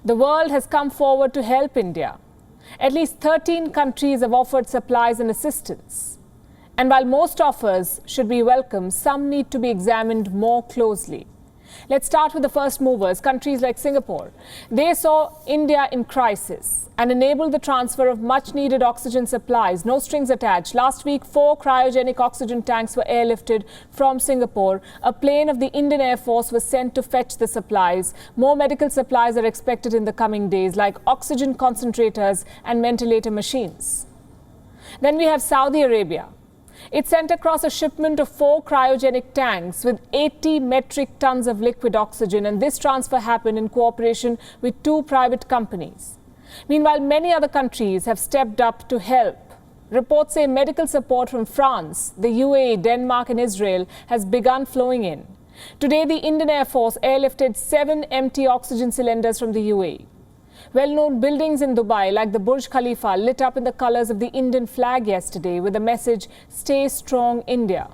The world has come forward to help India. At least 13 countries have offered supplies and assistance. And while most offers should be welcome, some need to be examined more closely. Let's start with the first movers, countries like Singapore. They saw India in crisis and enabled the transfer of much-needed oxygen supplies, no strings attached. Last week, 4 cryogenic oxygen tanks were airlifted from Singapore. A plane of the Indian Air Force was sent to fetch the supplies. More medical supplies are expected in the coming days, like oxygen concentrators and ventilator machines. Then we have Saudi Arabia. It sent across a shipment of 4 cryogenic tanks with 80 metric tons of liquid oxygen, and this transfer happened in cooperation with 2 private companies. Meanwhile, many other countries have stepped up to help. Reports say medical support from France, the UAE, Denmark and Israel has begun flowing in. Today, the Indian Air Force airlifted 7 empty oxygen cylinders from the UAE. Well-known buildings in Dubai, like the Burj Khalifa, lit up in the colors of the Indian flag yesterday with the message, "Stay strong, India."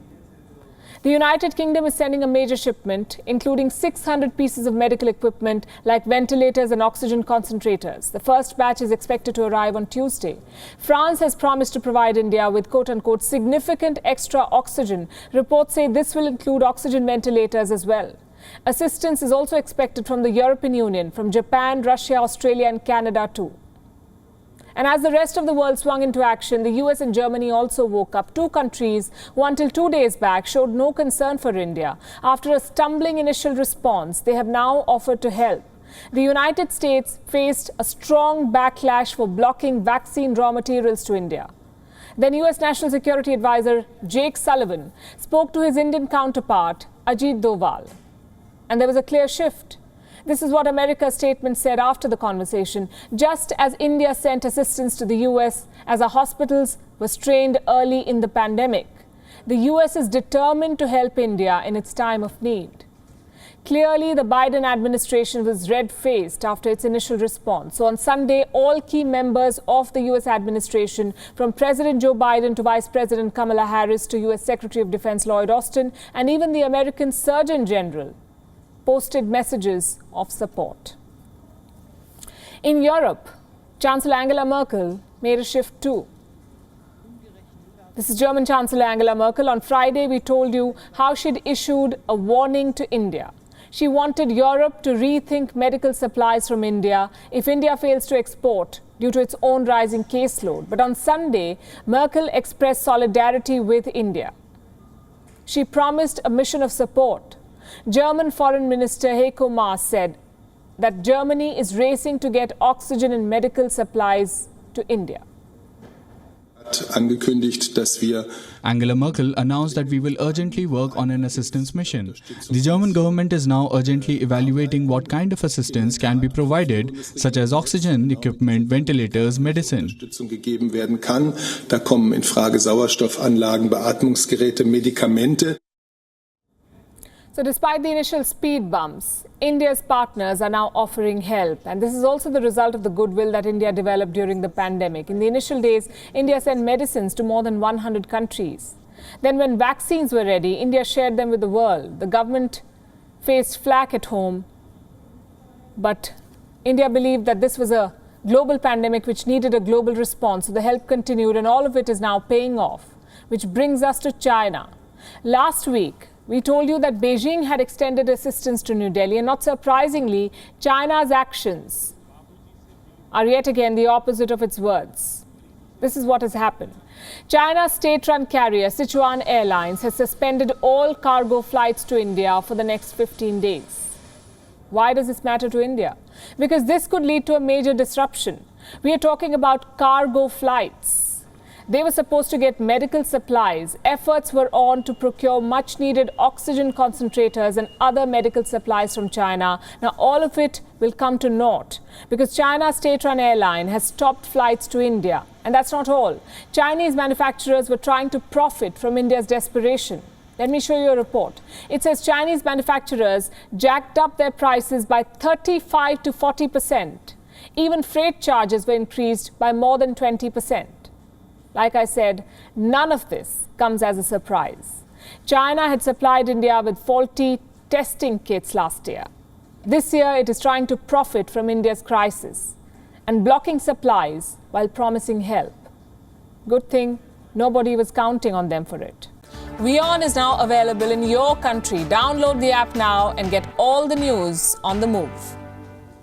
The United Kingdom is sending a major shipment, including 600 pieces of medical equipment like ventilators and oxygen concentrators. The first batch is expected to arrive on Tuesday. France has promised to provide India with quote-unquote significant extra oxygen. Reports say this will include oxygen ventilators as well. Assistance is also expected from the European Union, from Japan, Russia, Australia and Canada too. And as the rest of the world swung into action, the US and Germany also woke up. 2 countries who until 2 days back showed no concern for India. After a stumbling initial response, they have now offered to help. The United States faced a strong backlash for blocking vaccine raw materials to India. Then US National Security Advisor Jake Sullivan spoke to his Indian counterpart, Ajit Doval. And there was a clear shift. This is what America's statement said after the conversation. Just as India sent assistance to the US as our hospitals were strained early in the pandemic, the US is determined to help India in its time of need. Clearly, the Biden administration was red-faced after its initial response. So on Sunday, all key members of the US administration, from President Joe Biden to Vice President Kamala Harris to US Secretary of Defense Lloyd Austin, and even the American Surgeon General, posted messages of support. In Europe, Chancellor Angela Merkel made a shift too. This is German Chancellor Angela Merkel. On Friday, we told you how she'd issued a warning to India. She wanted Europe to rethink medical supplies from India if India fails to export due to its own rising caseload. But on Sunday, Merkel expressed solidarity with India. She promised a mission of support. German Foreign Minister Heiko Maas said that Germany is racing to get oxygen and medical supplies to India. Angela Merkel announced that we will urgently work on an assistance mission. The German government is now urgently evaluating what kind of assistance can be provided, such as oxygen, equipment, ventilators, medicine. Da kommen in Frage Sauerstoffanlagen, Beatmungsgeräte, Medikamente. So despite the initial speed bumps, India's partners are now offering help. And this is also the result of the goodwill that India developed during the pandemic. In the initial days, India sent medicines to more than 100 countries. Then when vaccines were ready, India shared them with the world. The government faced flack at home, but India believed that this was a global pandemic which needed a global response. So the help continued, and all of it is now paying off, which brings us to China. Last week, we told you that Beijing had extended assistance to New Delhi, and not surprisingly, China's actions are yet again the opposite of its words. This is what has happened. China's state-run carrier, Sichuan Airlines, has suspended all cargo flights to India for the next 15 days. Why does this matter to India? Because this could lead to a major disruption. We are talking about cargo flights. They were supposed to get medical supplies. Efforts were on to procure much-needed oxygen concentrators and other medical supplies from China. Now, all of it will come to naught because China's state-run airline has stopped flights to India. And that's not all. Chinese manufacturers were trying to profit from India's desperation. Let me show you a report. It says Chinese manufacturers jacked up their prices by 35 to 40%. Even freight charges were increased by more than 20%. Like I said, none of this comes as a surprise. China had supplied India with faulty testing kits last year. This year, it is trying to profit from India's crisis and blocking supplies while promising help. Good thing nobody was counting on them for it. WION is now available in your country. Download the app now and get all the news on the move.